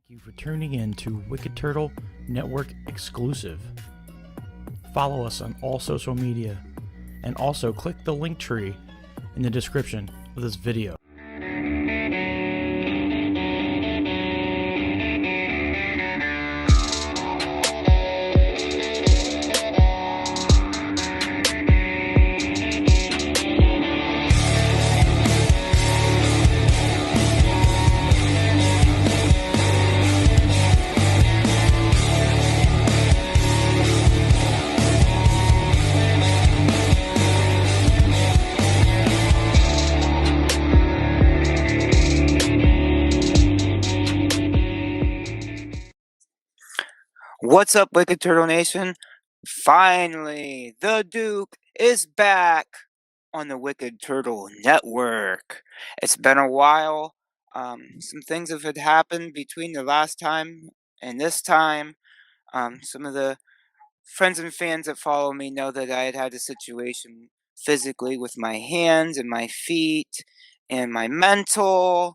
Thank you for tuning in to Wicked Turtle Network exclusive. Follow us on all social media and also click the link tree in the description of this video. What's up, Wicked Turtle Nation? Finally, the Duke is back on the Wicked Turtle Network. It's been a while. Some things have had happened between the last time and this time. Some of the friends and fans that follow me know that I had a situation physically with my hands and my feet and my mental.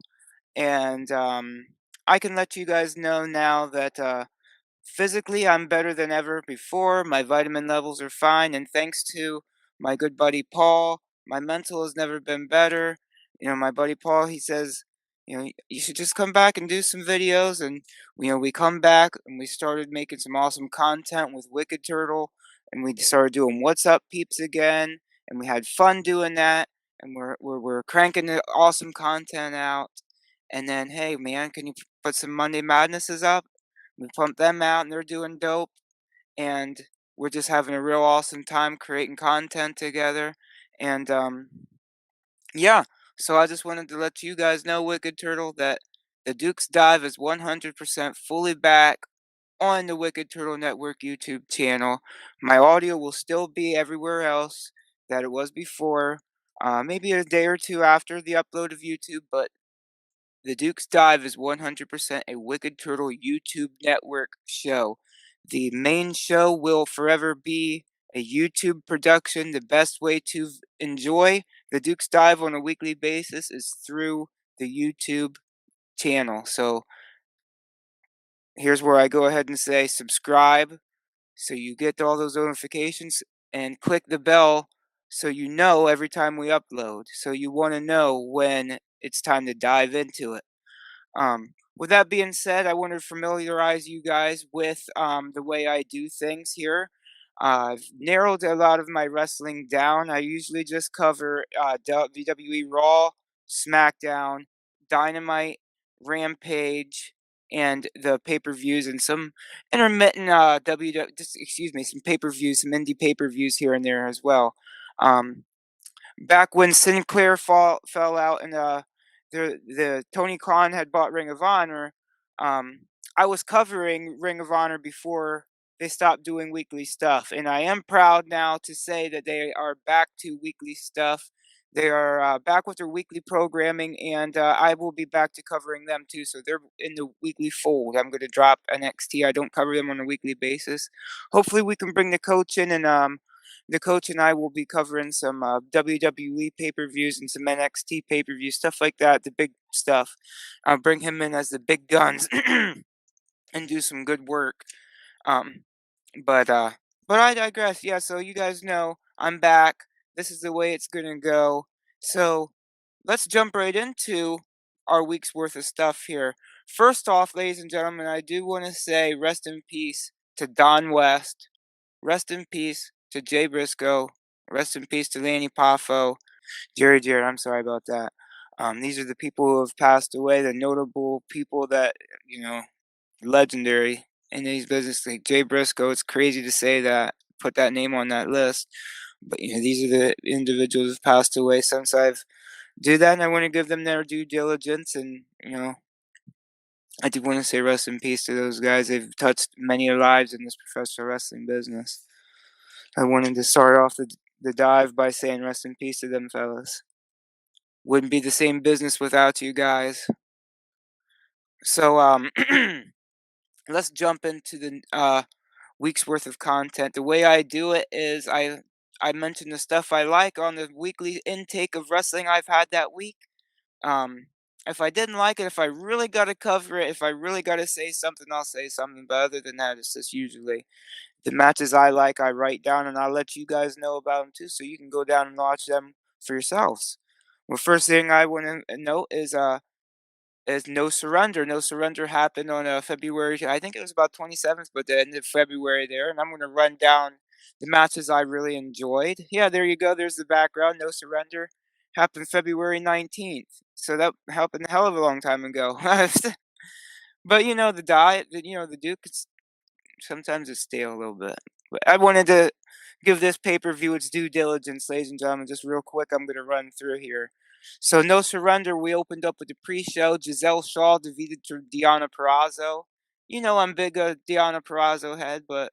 And I can let you guys know now that physically, I'm better than ever before. My vitamin levels are fine, and thanks to my good buddy Paul, my mental has never been better. My buddy Paul, he says, you should just come back and do some videos. And, we come back and we started making some awesome content with Wicked Turtle, and we started doing What's Up Peeps again, and we had fun doing that, and we're cranking the awesome content out. And then, hey, man, can you put some Monday Madnesses up? We pumped them out and they're doing dope. And we're just having a real awesome time creating content together. And yeah, so I just wanted to let you guys know, Wicked Turtle, that the Duke's Dive is 100% fully back on the Wicked Turtle Network YouTube channel. My audio will still be everywhere else that it was before, maybe a day or two after the upload of YouTube, but the Duke's Dive is 100% a Wicked Turtle YouTube Network show. The main show will forever be a YouTube production. The best way to enjoy the Duke's Dive on a weekly basis is through the YouTube channel. So here's where I go ahead and say subscribe so you get all those notifications, and click the bell so you know every time we upload. So you want to know when it's time to dive into it. With that being said, I want to familiarize you guys with the way I do things here. I've narrowed a lot of my wrestling down. I usually just cover WWE Raw, SmackDown, Dynamite, Rampage, and the pay-per-views, and some intermittent some pay-per-views, some indie pay-per-views here and there as well. Back when Sinclair fell out and the Tony Khan had bought Ring of Honor, um, I was covering Ring of Honor before they stopped doing weekly stuff, and I am proud now to say that they are back to weekly stuff. They are back with their weekly programming, and I will be back to covering them too. So they're in the weekly fold. I'm going to drop NXT. I don't cover them on a weekly basis. Hopefully, we can bring the coach in, and the coach and I will be covering some WWE pay-per-views and some NXT pay-per-views, stuff like that, the big stuff. I'll bring him in as the big guns and do some good work. Um, but uh, but I digress. Yeah, so you guys know I'm back. This is the way it's gonna go. So let's jump right into our week's worth of stuff here. First off, ladies and gentlemen, I do want to say rest in peace to Don West. Rest in peace to Jay Briscoe. Rest in peace to Lanny Poffo. Jared, I'm sorry about that. These are the people who have passed away, the notable people that, legendary in these business. Like Jay Briscoe, it's crazy to say that, put that name on that list. But, these are the individuals who've passed away since I've do that, and I want to give them their due diligence. And, I do want to say rest in peace to those guys. They've touched many lives in this professional wrestling business. I wanted to start off the dive by saying rest in peace to them fellas. Wouldn't be the same business without you guys. So let's jump into the week's worth of content. The way I do it is I mention the stuff I like on the weekly intake of wrestling I've had that week. If I didn't like it, if I really gotta cover it, if I really gotta say something, I'll say something, but other than that, it's just usually the matches I like, I write down, and I'll let you guys know about them too, so you can go down and watch them for yourselves. Well, first thing I wanna note is No Surrender. No Surrender happened on, February, I think it was about 27th, but the end of February there, and I'm gonna run down the matches I really enjoyed. Yeah, there you go, there's the background. No Surrender happened February 19th, so that happened a hell of a long time ago. But, the Duke, it's sometimes it's stale a little bit. But I wanted to give this pay-per-view its due diligence, ladies and gentlemen. Just real quick, I'm gonna run through here. So No Surrender, we opened up with the pre-show. Giselle Shaw defeated Deonna Purrazzo. You know I'm big a Deonna Purrazzo head, but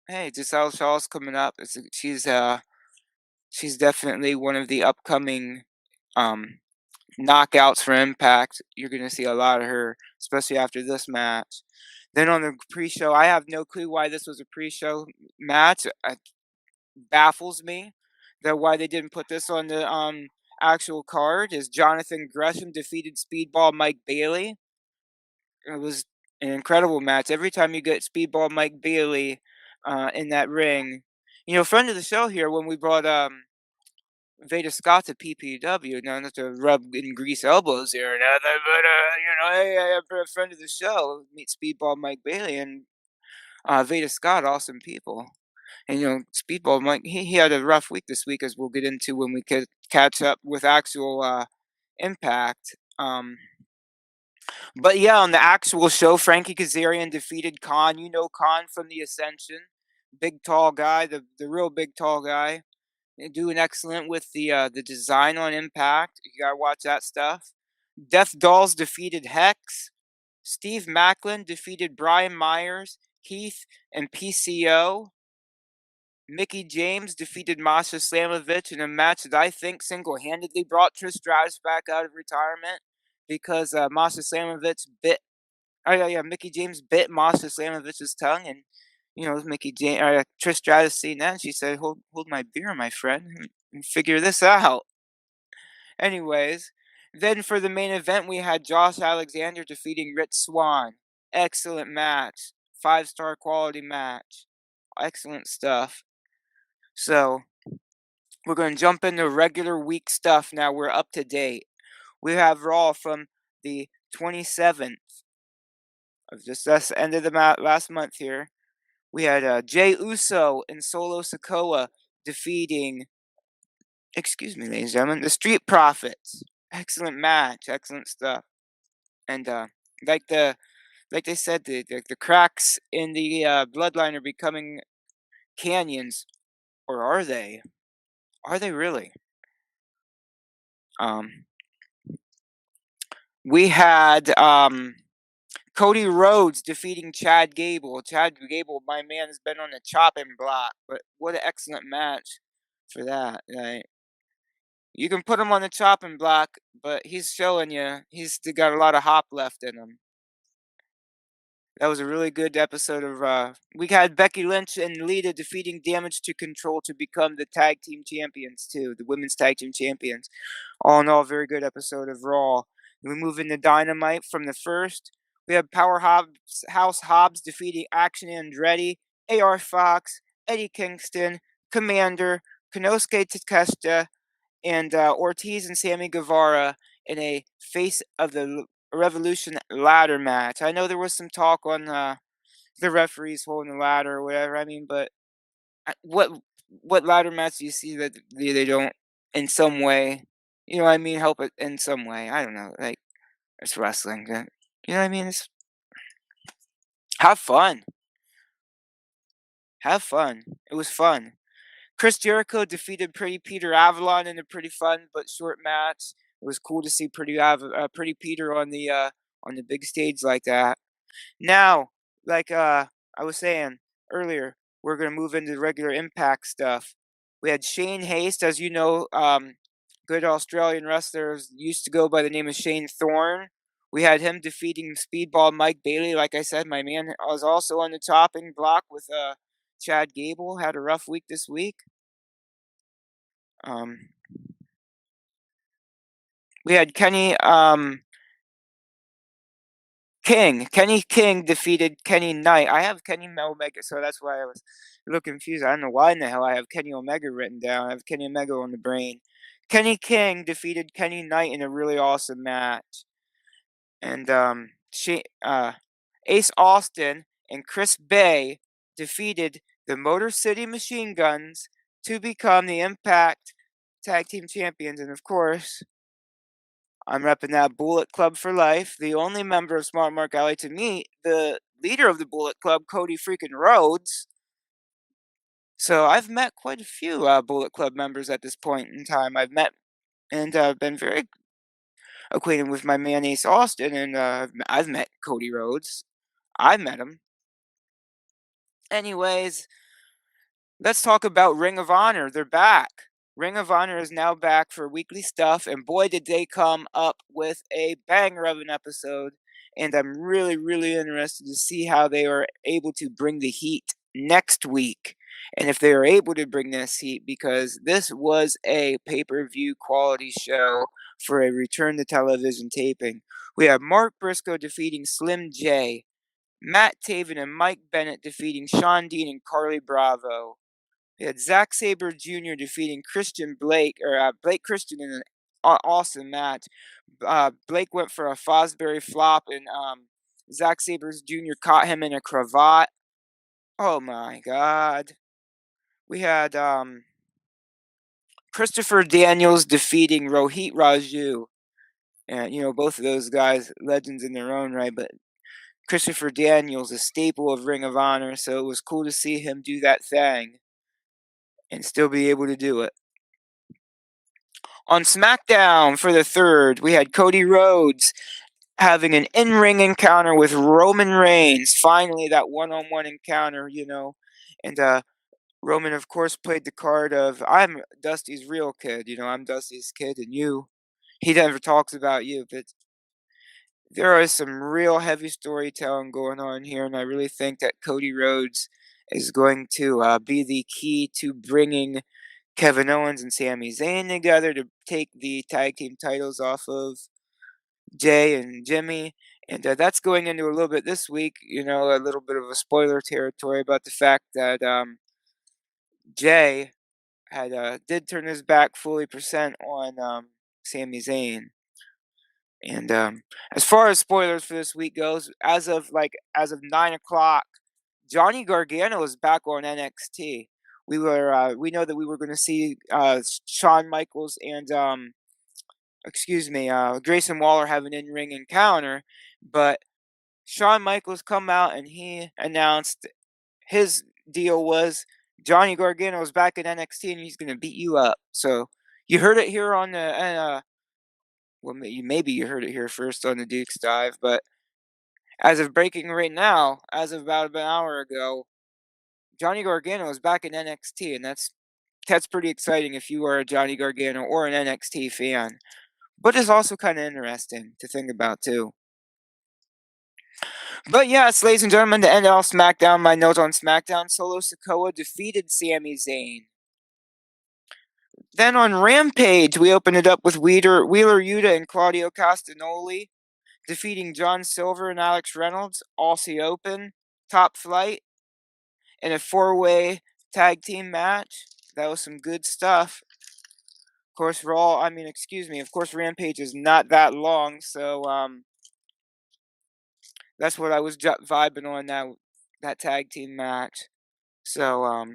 hey, Giselle Shaw's coming up. She's definitely one of the upcoming um knockouts for Impact. You're gonna see a lot of her, especially after this match. Then on the pre-show, I have no clue why this was a pre-show match. It baffles me that why they didn't put this on the actual card. Is Jonathan Gresham defeated Speedball Mike Bailey? It was an incredible match. Every time you get Speedball Mike Bailey in that ring, friend of the show here when we brought Veda Scott to PPW, not to rub and grease elbows here or nothing, but hey, I have a friend of the show, meet Speedball Mike Bailey and Veda Scott, awesome people. And Speedball Mike, he had a rough week this week, as we'll get into when we catch up with actual Impact. But yeah, on the actual show, Frankie Kazarian defeated Khan. You know Khan from the Ascension, big tall guy, the real big tall guy. Doing excellent with the design on Impact. You gotta watch that stuff. Death Dolls defeated Hex. Steve Macklin defeated Brian Myers, Heath, and PCO. Mickey James defeated Masha Slamovich in a match that I think single-handedly brought Trish Stratus back out of retirement because Masha Slamovich bit. Oh yeah, Mickey James bit Masha Slamovich's tongue, and Trish Stratus seen that, and she said, "Hold my beer, my friend, and figure this out." Anyways, then for the main event, we had Josh Alexander defeating Rich Swann. Excellent match, 5-star quality match, excellent stuff. So we're going to jump into regular week stuff now. We're up to date. We have Raw from the 27th of just this end of the last month here. We had Jay Uso and Solo Sikoa defeating, excuse me, ladies and gentlemen, the Street Profits. Excellent match, excellent stuff. And like they said, the cracks in the bloodline are becoming canyons, or are they? Are they really? Um, we had Cody Rhodes defeating Chad Gable. Chad Gable, my man, has been on the chopping block, but what an excellent match for that. Right? You can put him on the chopping block, but he's showing you he's still got a lot of hop left in him. That was a really good episode of we had Becky Lynch and Lita defeating Damage to Control to become the tag team champions too, the women's tag team champions. All in all, very good episode of Raw. We move into Dynamite from the first. We have Powerhouse Hobbs defeating Action Andretti, AR Fox, Eddie Kingston, Commander, Konosuke Takeshita, and Ortiz and Sammy Guevara in a Face of the Revolution ladder match. I know there was some talk on the referees holding the ladder or whatever. I mean, but what ladder match do you see that they don't in some way? You know what I mean? Help it in some way. I don't know. Like it's wrestling. You know what I mean? It's have fun. Have fun. It was fun. Chris Jericho defeated Pretty Peter Avalon in a pretty fun but short match. It was cool to see Pretty Peter on the big stage like that. Now, like I was saying earlier, we're gonna move into the regular Impact stuff. We had Shane Haste, as you know, good Australian wrestler, used to go by the name of Shane Thorne. We had him defeating Speedball Mike Bailey. Like I said, my man was also on the chopping block with Chad Gable. Had a rough week this week. Um, we had Kenny Kenny King defeated Kenny Knight. I have Kenny Omega, so that's why I was a little confused. I don't know why in the hell I have Kenny Omega written down. I have Kenny Omega on the brain. Kenny King defeated Kenny Knight in a really awesome match. And Ace Austin and Chris Bay defeated the Motor City Machine Guns to become the Impact Tag Team Champions. And of course, I'm repping that Bullet Club for life. The only member of Smart Mark Alley to meet the leader of the Bullet Club, Cody freaking Rhodes. So I've met quite a few Bullet Club members at this point in time. I've met and been very acquainted with my man Ace Austin, and I've met Cody Rhodes. I met him. Anyways, let's talk about Ring of Honor. They're back. Ring of Honor is now back for weekly stuff, and boy, did they come up with a banger of an episode. And I'm really, really interested to see how they are able to bring the heat next week. And if they are able to bring this heat, because this was a pay-per-view quality show for a return to television taping. We have Mark Briscoe defeating Slim J, Matt Taven and Mike Bennett defeating Sean Dean and Carly Bravo. We had Zack Sabre Jr. defeating Blake Christian in an awesome match. Blake went for a Fosbury flop, and Zack Sabre Jr. caught him in a cravat. Oh my God. We had Christopher Daniels defeating Rohit Raju. And, both of those guys, legends in their own right, but Christopher Daniels, a staple of Ring of Honor, so it was cool to see him do that thing and still be able to do it. On SmackDown for the third, we had Cody Rhodes having an in-ring encounter with Roman Reigns. Finally, that one-on-one encounter, And Roman, of course, played the card of, I'm Dusty's real kid. I'm Dusty's kid, and he never talks about you. But there is some real heavy storytelling going on here, and I really think that Cody Rhodes is going to be the key to bringing Kevin Owens and Sami Zayn together to take the tag team titles off of Jay and Jimmy. And that's going into a little bit this week, a little bit of a spoiler territory about the fact that Jay did turn his back fully percent on Sami Zayn. And as far as spoilers for this week goes, as of 9 o'clock, Johnny Gargano is back on NXT. We know that we were going to see Shawn Michaels and Grayson Waller have an in-ring encounter, but Shawn Michaels come out and he announced his deal was Johnny Gargano is back in NXT and he's going to beat you up. So you heard it here on the maybe you heard it here first on the Duke's Dive, but as of breaking right now, as of about an hour ago, Johnny Gargano is back in NXT, and that's pretty exciting if you are a Johnny Gargano or an NXT fan. But it's also kind of interesting to think about too. But yes, ladies and gentlemen, to end off SmackDown, my notes on SmackDown: Solo Sikoa defeated Sami Zayn. Then on Rampage, we opened it up with Wheeler Yuta and Claudio Castagnoli defeating John Silver and Alex Reynolds, Aussie Open, Top Flight, in a 4-way tag team match. That was some good stuff. Of course, of course, Rampage is not that long, so that's what I was vibing on that tag team match. So,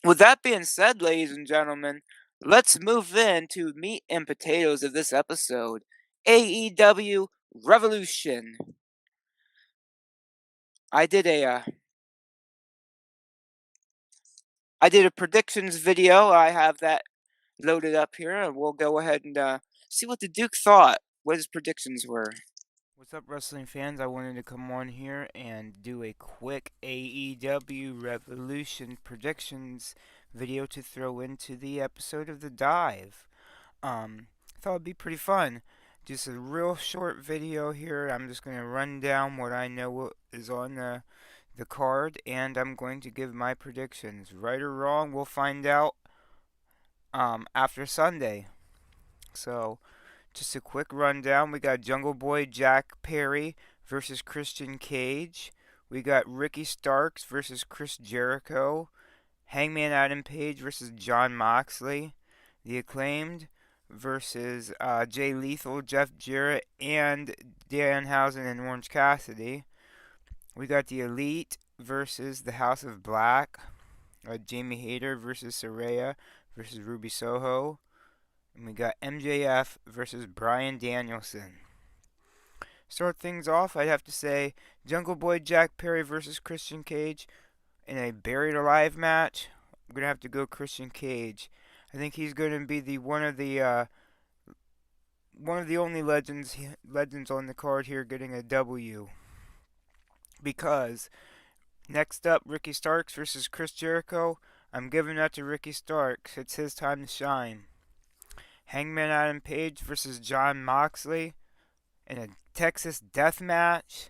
with that being said, ladies and gentlemen, let's move into meat and potatoes of this episode. AEW Revolution. I did a predictions video. I have that loaded up here, and we'll go ahead and see what the Duke thought, what his predictions were. What's up, wrestling fans? I wanted to come on here and do a quick AEW Revolution predictions video to throw into the episode of The Dive. I thought it'd be pretty fun. Just a real short video here. I'm just going to run down what I know is on the card, and I'm going to give my predictions. Right or wrong, we'll find out after Sunday. So, just a quick rundown. We got Jungle Boy Jack Perry versus Christian Cage. We got Ricky Starks versus Chris Jericho. Hangman Adam Page versus Jon Moxley. The Acclaimed versus Jay Lethal, Jeff Jarrett, and Danhausen and Orange Cassidy. We got the Elite versus the House of Black. Jamie Hayter versus Saraya versus Ruby Soho. And we got MJF versus Bryan Danielson. Start things off, I'd have to say Jungle Boy Jack Perry versus Christian Cage in a buried alive match. I'm gonna have to go Christian Cage. I think he's gonna be the one of the only legends on the card here getting a W. Because next up, Ricky Starks versus Chris Jericho. I'm giving that to Ricky Starks. It's his time to shine. Hangman Adam Page versus Jon Moxley in a Texas death match.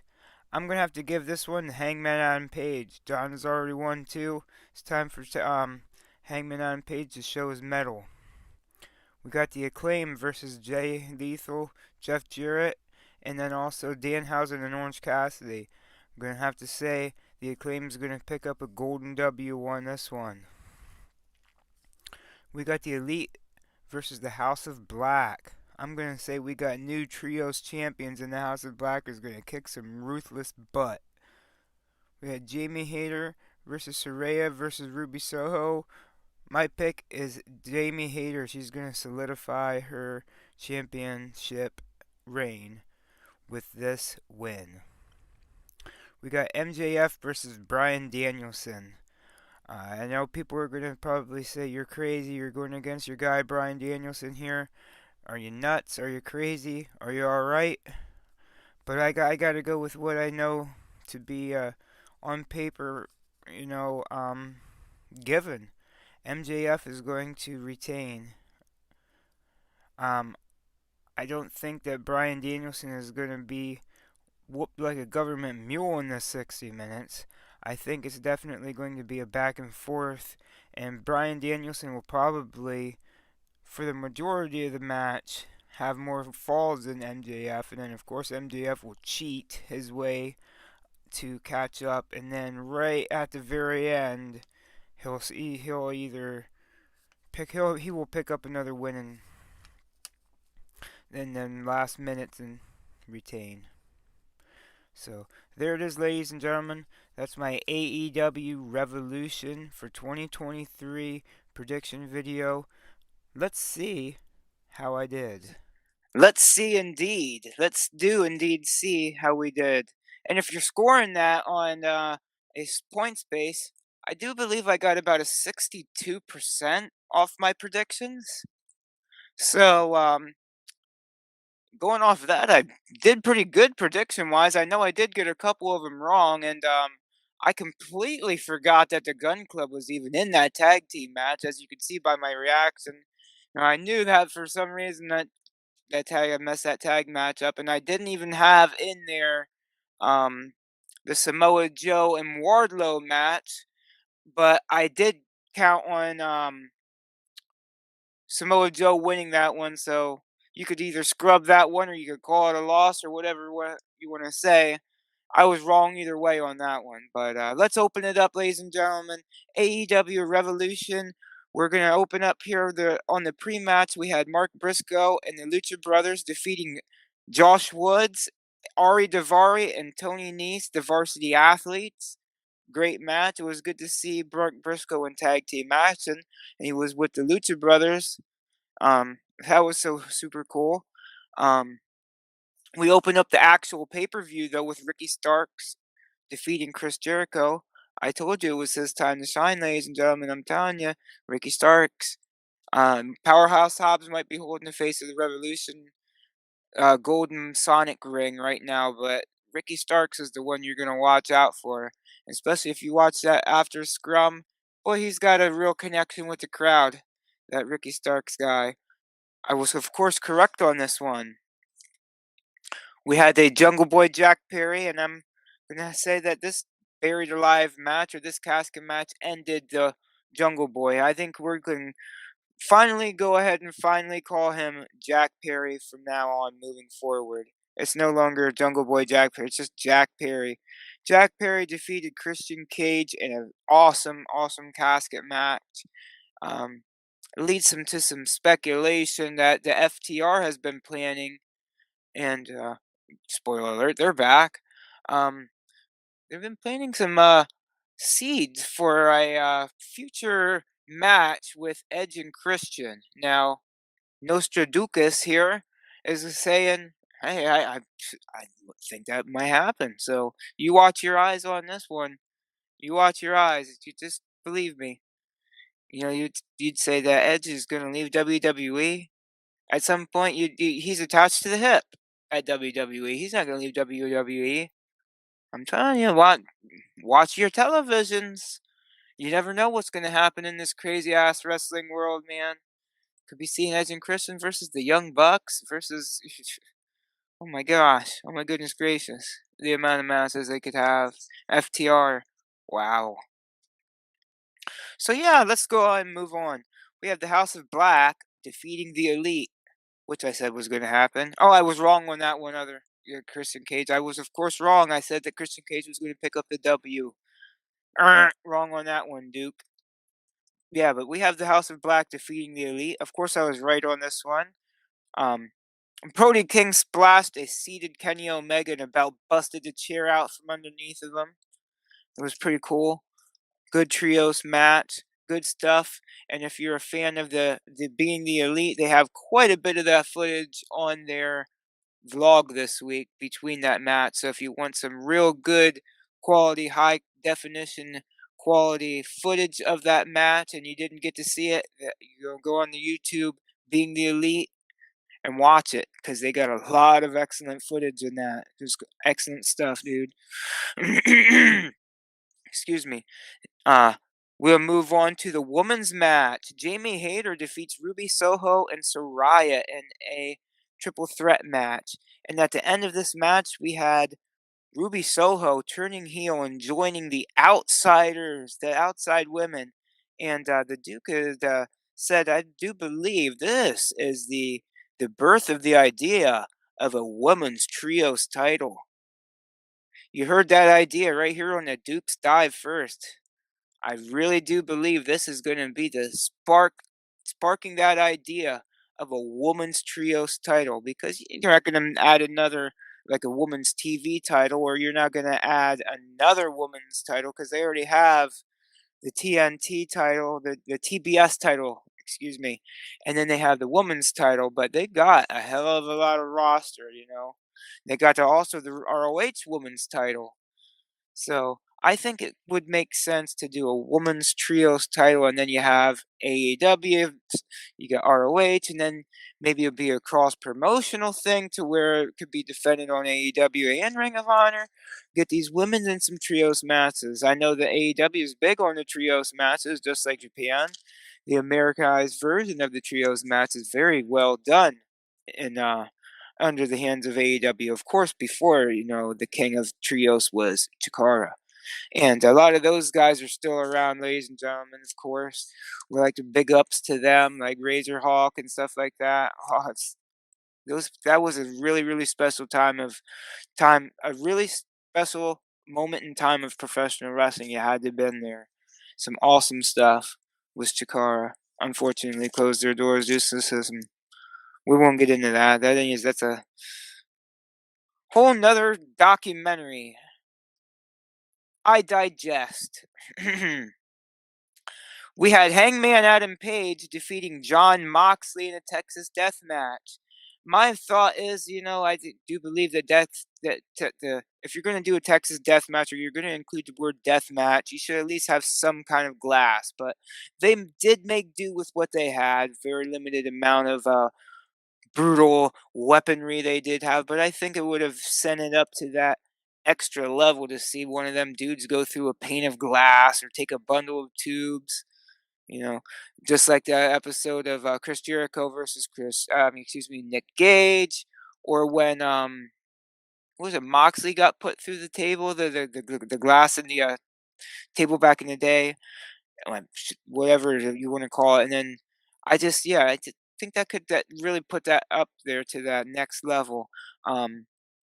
I'm going to have to give this one to Hangman Adam Page. John has already won 2. It's time for Hangman Adam Page to show his mettle. We got the Acclaim versus Jay Lethal, Jeff Jarrett, and then also Danhausen and Orange Cassidy. I'm going to have to say the Acclaim is going to pick up a golden W on this one. We got the Elite versus the House of Black. I'm going to say we got new trios champions, and the House of Black is going to kick some ruthless butt. We had Jamie Hayter versus Saraya versus Ruby Soho. My pick is Jamie Hayter. She's going to solidify her championship reign with this win. We got MJF versus Bryan Danielson. I know people are going to probably say you're crazy. You're going against your guy Bryan Danielson here. Are you nuts? Are you crazy? Are you alright? But I got to go with what I know to be on paper, given. MJF is going to retain. I don't think that Bryan Danielson is going to be whooped like a government mule in this 60 minutes. I think it's definitely going to be a back and forth, and Bryan Danielson will probably, for the majority of the match, have more falls than MJF, and then of course MJF will cheat his way to catch up, and then right at the very end, he will pick up another win and then last minutes and retain. So there it is, ladies and gentlemen. That's my AEW Revolution for 2023 prediction video. Let's see how I did. Let's see indeed. Let's do indeed see how we did. And if you're scoring that on a points base, I do believe I got about a 62% off my predictions. So, going off of that, I did pretty good prediction-wise. I know I did get a couple of them wrong, and I completely forgot that the Gun Club was even in that tag team match, as you can see by my reaction. I knew that for some reason that I messed that tag match up, and I didn't even have in there the Samoa Joe and Wardlow match, but I did count on Samoa Joe winning that one, so you could either scrub that one or you could call it a loss or whatever you want to say. I was wrong either way on that one, but let's open it up, ladies and gentlemen. AEW Revolution. We're gonna open up here on the pre-match. We had Mark Briscoe and the Lucha Brothers defeating Josh Woods, Ari Daivari, and Tony Nese, the Varsity Athletes. Great match. It was good to see Mark Briscoe in tag team action, and he was with the Lucha Brothers. That was so super cool. We opened up the actual pay-per-view though with Ricky Starks defeating Chris Jericho. I told you it was his time to shine, ladies and gentlemen. I'm telling you, Ricky Starks. Powerhouse Hobbs might be holding the face of the Revolution Golden Sonic ring right now, but Ricky Starks is the one you're going to watch out for. Especially if you watch that after Scrum. Boy, he's got a real connection with the crowd, that Ricky Starks guy. I was, of course, correct on this one. We had a Jungle Boy Jack Perry, and I'm going to say that this buried alive match, or this casket match, ended the Jungle Boy. I think we're going to finally go ahead and finally call him Jack Perry from now on moving forward. It's no longer Jungle Boy Jack Perry. It's just Jack Perry. Jack Perry defeated Christian Cage in an awesome, awesome casket match. Um, it leads him to some speculation that the FTR has been planning, and spoiler alert, they're back. Um, they've been planting some seeds for a future match with Edge and Christian. Now, Nostraducus here is saying, "Hey, I think that might happen." So you watch your eyes on this one. You watch your eyes. You just believe me. You know, you'd say that Edge is going to leave WWE at some point. He's attached to the hip at WWE. He's not going to leave WWE. I'm telling you, watch your televisions. You never know what's going to happen in this crazy ass wrestling world, man. Could be seeing Edge and Christian versus the Young Bucks versus. Oh my gosh. Oh my goodness gracious. The amount of matches they could have. FTR. Wow. So yeah, let's go on and move on. We have the House of Black defeating the Elite, which I said was going to happen. Oh, I was wrong on that one other. Yeah, Christian Cage. I was, of course, wrong. I said that Christian Cage was going to pick up the W. Wrong on that one, Duke. Yeah, but we have the House of Black defeating the Elite. Of course, I was right on this one. Um, Brody King splashed a seated Kenny Omega and about busted the chair out from underneath of him. It was pretty cool. Good trios match. Good stuff. And if you're a fan of the being the Elite, they have quite a bit of that footage on their vlog this week between that match. So if you want some real good quality, high definition quality footage of that match and you didn't get to see it, you'll go on the YouTube Being the Elite and watch it because they got a lot of excellent footage in that. Just excellent stuff, dude. Excuse me. Uh, we'll move on to the women's match. Jamie Hayter defeats Ruby Soho and Soraya in a triple threat match. And at the end of this match, we had Ruby Soho turning heel and joining the outsiders, the outside women. And the Duke had, said, I do believe this is the birth of the idea of a women's trios title. You heard that idea right here on the Duke's Dive first. I really do believe this is going to be the sparking that idea of a woman's trios title, because you're not going to add another, like a woman's TV title, or you're not going to add another woman's title because they already have the TNT title, the TBS title, excuse me, and then they have the women's title, but they got a hell of a lot of roster, you know. They got also the ROH women's title. So I think it would make sense to do a women's trios title, and then you have AEW, you got ROH, and then maybe it'll be a cross promotional thing to where it could be defended on AEW and Ring of Honor. Get these women in some trios matches. I know that AEW is big on the trios matches, just like Japan. The Americanized version of the trios match is very well done in under the hands of AEW, of course, before, you know, the king of trios was Chikara. And a lot of those guys are still around, ladies and gentlemen, of course. We like to big ups to them, like Razor Hawk and stuff like that. Oh, that was a really, really special a really special moment in time of professional wrestling. You had to have been there. Some awesome stuff with Chikara. Unfortunately, closed their doors just as we won't get into that. That's a whole nother documentary. I digest. We had Hangman Adam Page defeating John Moxley in a Texas death match. My thought is, you know, I do believe that if you're going to do a Texas death match, or you're going to include the word death match, you should at least have some kind of glass. But they did make do with what they had. Very limited amount of brutal weaponry they did have, but I think it would have sent it up to that extra level to see one of them dudes go through a pane of glass or take a bundle of tubes. You know, just like the episode of Chris Jericho versus Nick Gage, or when what was it, Moxley got put through the table, the glass in the table back in the day, whatever you want to call it, and then I think that really put that up there to that next level.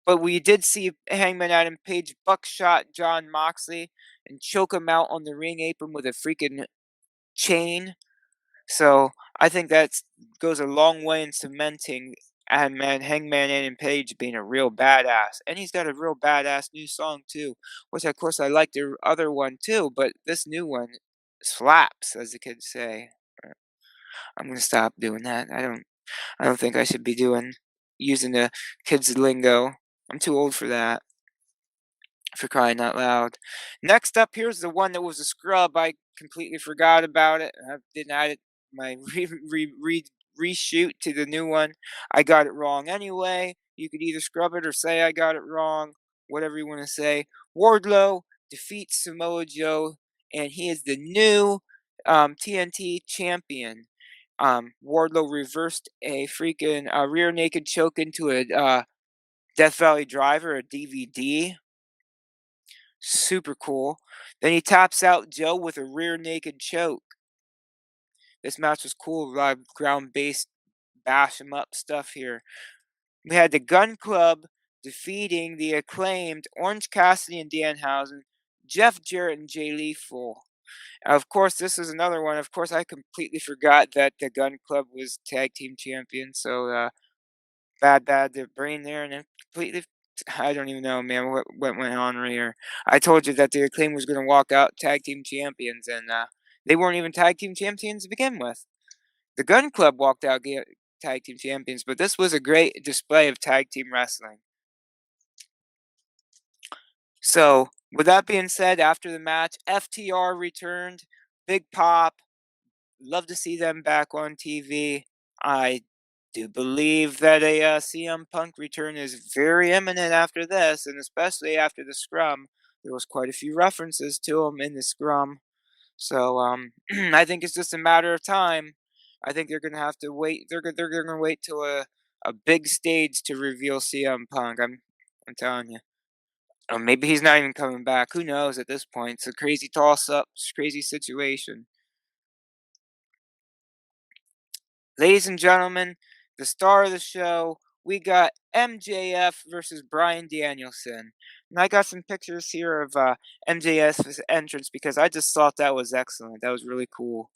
But we did see Hangman Adam Page buckshot John Moxley and choke him out on the ring apron with a freaking chain. So I think that goes a long way in cementing Hangman Adam Page being a real badass. And he's got a real badass new song too, which of course I like the other one too, but this new one slaps, as the kids say. I'm gonna stop doing that. I don't think I should be using the kids' lingo. I'm too old for that. For crying out loud. Next up, here's the one that was a scrub. I completely forgot about it. I didn't add it my reshoot to the new one. I got it wrong anyway. You could either scrub it or say I got it wrong. Whatever you want to say. Wardlow defeats Samoa Joe, and he is the new TNT champion. Wardlow reversed a freaking rear naked choke into a Death Valley Driver, a DVD. Super cool. Then he taps out Joe with a rear naked choke. This match was cool. A lot of ground based bash him up stuff here. We had the Gun Club defeating the Acclaimed Orange Cassidy and Danhausen, Jeff Jarrett and Jay Lethal. Of course, this is another one. Of course, I completely forgot that the Gun Club was tag team champion. So bad the brain there, and then completely. I don't even know, man, what went on right here. I told you that the Acclaim was going to walk out tag team champions, and they weren't even tag team champions to begin with. The Gun Club walked out tag team champions, but this was a great display of tag team wrestling. So, with that being said, after the match, FTR returned. Big pop. Love to see them back on TV. I do believe that a CM Punk return is very imminent after this, and especially after the scrum. There was quite a few references to him in the scrum. So I think it's just a matter of time. I think they're gonna have to wait. They're gonna wait till a big stage to reveal CM Punk. I'm telling you. Or maybe he's not even coming back. Who knows at this point? It's a crazy toss up, crazy situation. Ladies and gentlemen, the star of the show, we got MJF versus Bryan Danielson. And I got some pictures here of MJF's entrance because I just thought that was excellent. That was really cool.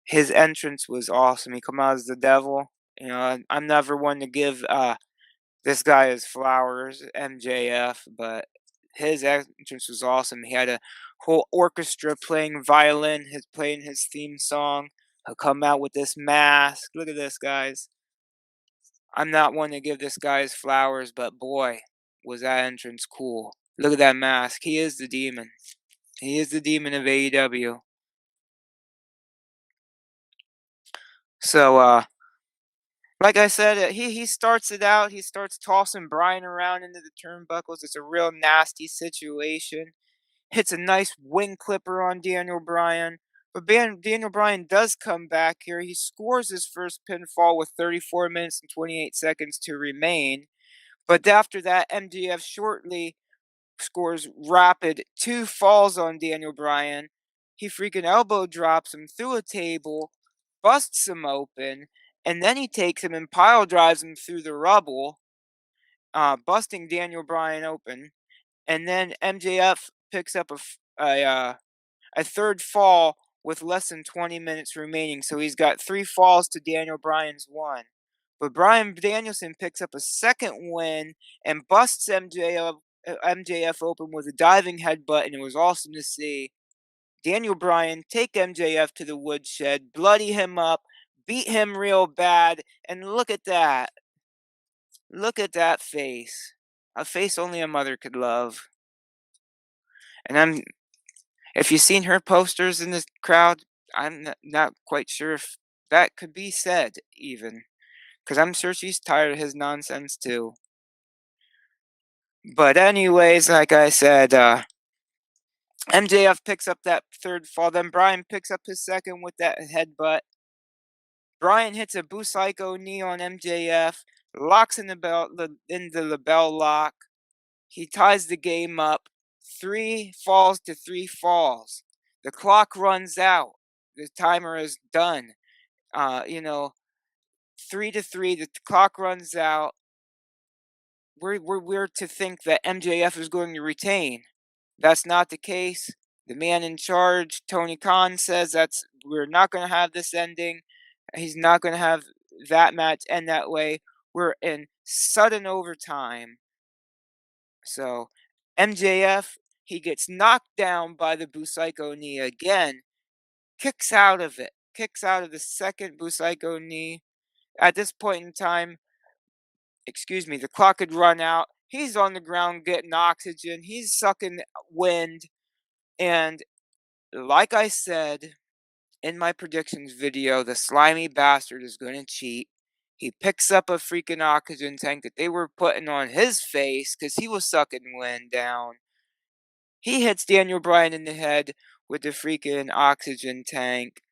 His entrance was awesome. He come out as the devil. You know, I'm never one to give this guy his flowers, MJF, but his entrance was awesome. He had a whole orchestra playing violin, playing his theme song. He'll come out with this mask. Look at this, guys. I'm not one to give this guy his flowers, but boy, was that entrance cool. Look at that mask. He is the demon. He is the demon of AEW. So, like I said, he starts it out. He starts tossing Bryan around into the turnbuckles. It's a real nasty situation. Hits a nice wing clipper on Daniel Bryan. But Daniel Bryan does come back here. He scores his first pinfall with 34 minutes and 28 seconds to remain. But after that, MJF shortly scores rapid 2 falls on Daniel Bryan. He freaking elbow drops him through a table, busts him open, and then he takes him and pile drives him through the rubble, busting Daniel Bryan open. And then MJF picks up a third fall with less than 20 minutes remaining. So he's got 3 falls to Daniel Bryan's 1. But Bryan Danielson picks up a second win and busts MJF open with a diving headbutt, and it was awesome to see. Daniel Bryan take MJF to the woodshed, bloody him up, beat him real bad, and look at that. Look at that face. A face only a mother could love. And if you've seen her posters in the crowd, I'm not quite sure if that could be said, even. Because I'm sure she's tired of his nonsense, too. But anyways, like I said, MJF picks up that third fall. Then Bryan picks up his second with that headbutt. Bryan hits a Busaiku knee on MJF, locks in the bell lock. He ties the game up. 3 falls to 3 falls. The clock runs out. The timer is done. 3 to 3. The clock runs out. we're to think that MJF is going to retain. That's not the case. The man in charge, Tony Khan, says we're not going to have this ending. He's not going to have that match end that way. We're in sudden overtime. So MJF, he gets knocked down by the Busaiku knee again, kicks out of it, kicks out of the second Busaiku knee. At this point in time, the clock had run out. He's on the ground getting oxygen. He's sucking wind. And like I said in my predictions video, the slimy bastard is going to cheat. He picks up a freaking oxygen tank that they were putting on his face because he was sucking wind down. He hits Daniel Bryan in the head with the freaking oxygen tank,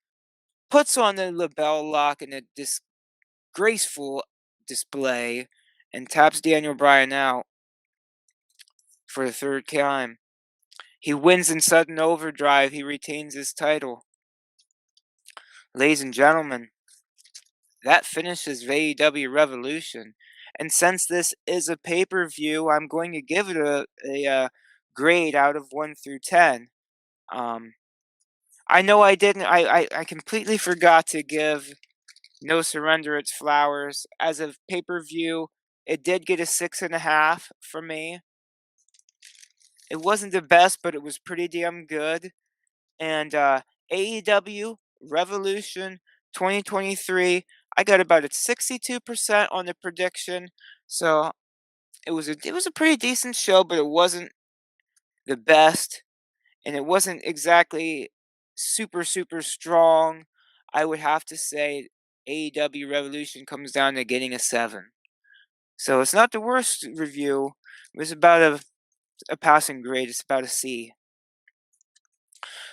puts on the label lock in a disgraceful display, and taps Daniel Bryan out for the third time. He wins in sudden overdrive. He retains his title. Ladies and gentlemen, that finishes AEW Revolution. And since this is a pay-per-view, I'm going to give it a grade out of 1 through 10. I know I didn't. I completely forgot to give No Surrender its flowers. As a pay-per-view, it did get a 6.5 from me. It wasn't the best, but it was pretty damn good. And AEW Revolution 2023, I got about a 62% on the prediction. So it was a pretty decent show, but it wasn't the best, and it wasn't exactly super strong. I would have to say AEW Revolution comes down to getting a 7. So it's not the worst review. It was about a passing grade. It's about a C.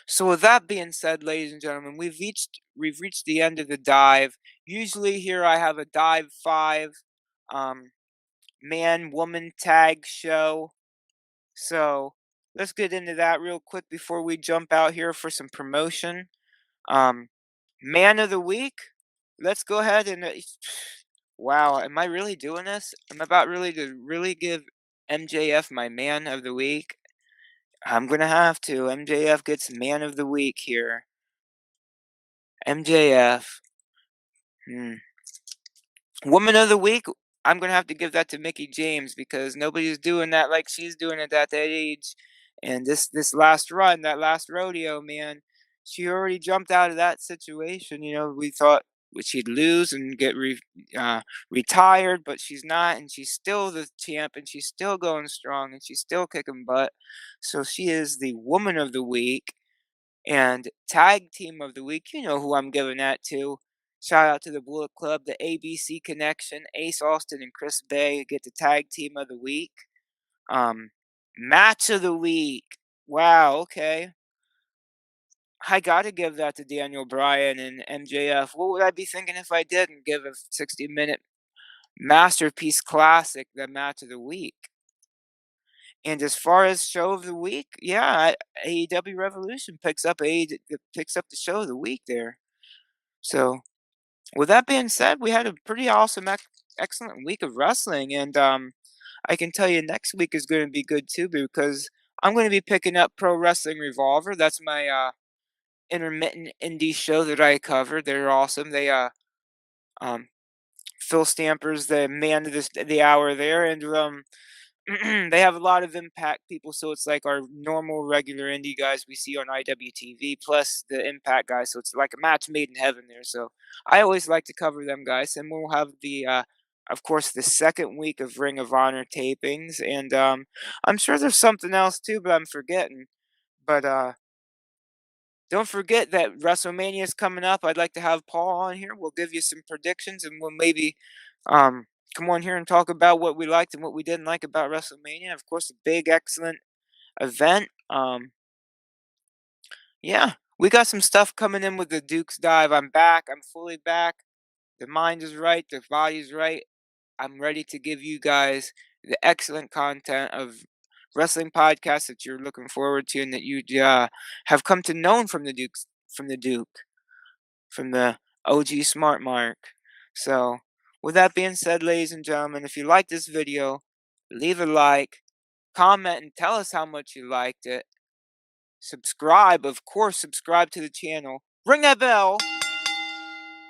So with that being said, ladies and gentlemen, we've reached the end of the dive. Usually here I have a dive 5 man woman tag show. So let's get into that real quick before we jump out here for some promotion. Man of the week. Let's go ahead and wow, am I really doing this? I'm about really to really give MJF my man of the week. I'm gonna have to. MJF gets man of the week here. MJF. Woman of the week. I'm gonna have to give that to Mickie James because nobody's doing that like she's doing it at that age. And this last run, that last rodeo, man, she already jumped out of that situation. You know, we thought she'd lose and get retired, but she's not, and she's still the champ, and she's still going strong, and she's still kicking butt. So she is the woman of the week and tag team of the week. You know who I'm giving that to. Shout out to the Bullet Club, the ABC Connection, Ace Austin and Chris Bay get the tag team of the week. Match of the week. Wow, okay. I gotta give that to Daniel Bryan and MJF. What would I be thinking if I didn't give a 60-minute masterpiece classic the match of the week? And as far as show of the week, yeah, AEW Revolution picks up the show of the week there. So, with that being said, we had a pretty awesome, excellent week of wrestling, and I can tell you next week is going to be good too because I'm going to be picking up Pro Wrestling Revolver. That's my intermittent indie show that I cover. They're awesome. They um Phil Stamper's the man of the hour there, and they have a lot of Impact people, so it's like our normal regular indie guys we see on IWTV plus the Impact guys, so it's like a match made in heaven there. So I always like to cover them guys, and we'll have the of course the second week of Ring of Honor tapings, and I'm sure there's something else too, but I'm forgetting. But don't forget that WrestleMania is coming up. I'd like to have Paul on here. We'll give you some predictions, and we'll maybe come on here and talk about what we liked and what we didn't like about WrestleMania. Of course, a big, excellent event. Yeah, we got some stuff coming in with the Duke's Dive. I'm back. I'm fully back. The mind is right. The body's right. I'm ready to give you guys the excellent content of wrestling podcasts that you're looking forward to and that you have come to know from the from the OG Smart Mark. So, with that being said, ladies and gentlemen, if you like this video, leave a like, comment, and tell us how much you liked it. Subscribe, of course, subscribe to the channel. Ring that bell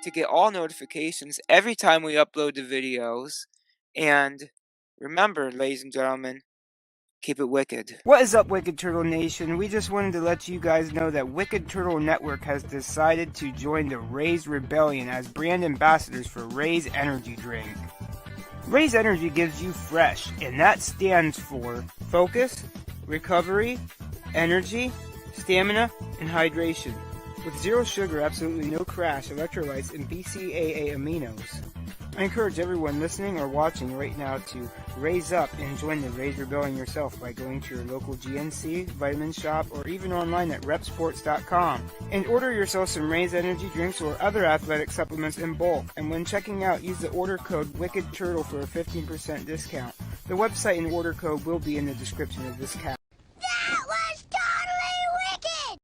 to get all notifications every time we upload the videos. And remember, ladies and gentlemen, keep it wicked. What is up, Wicked Turtle Nation? We just wanted to let you guys know that Wicked Turtle Network has decided to join the RAZE Rebellion as brand ambassadors for RAZE Energy Drink. RAZE Energy gives you fresh, and that stands for focus, recovery, energy, stamina, and hydration. With zero sugar, absolutely no crash, electrolytes, and BCAA aminos. I encourage everyone listening or watching right now to raise up and join the RAZE Rebellion yourself by going to your local GNC, vitamin shop, or even online at repsports.com. And order yourself some RAZE energy drinks or other athletic supplements in bulk. And when checking out, use the order code WickedTurtle for a 15% discount. The website and order code will be in the description of this cast.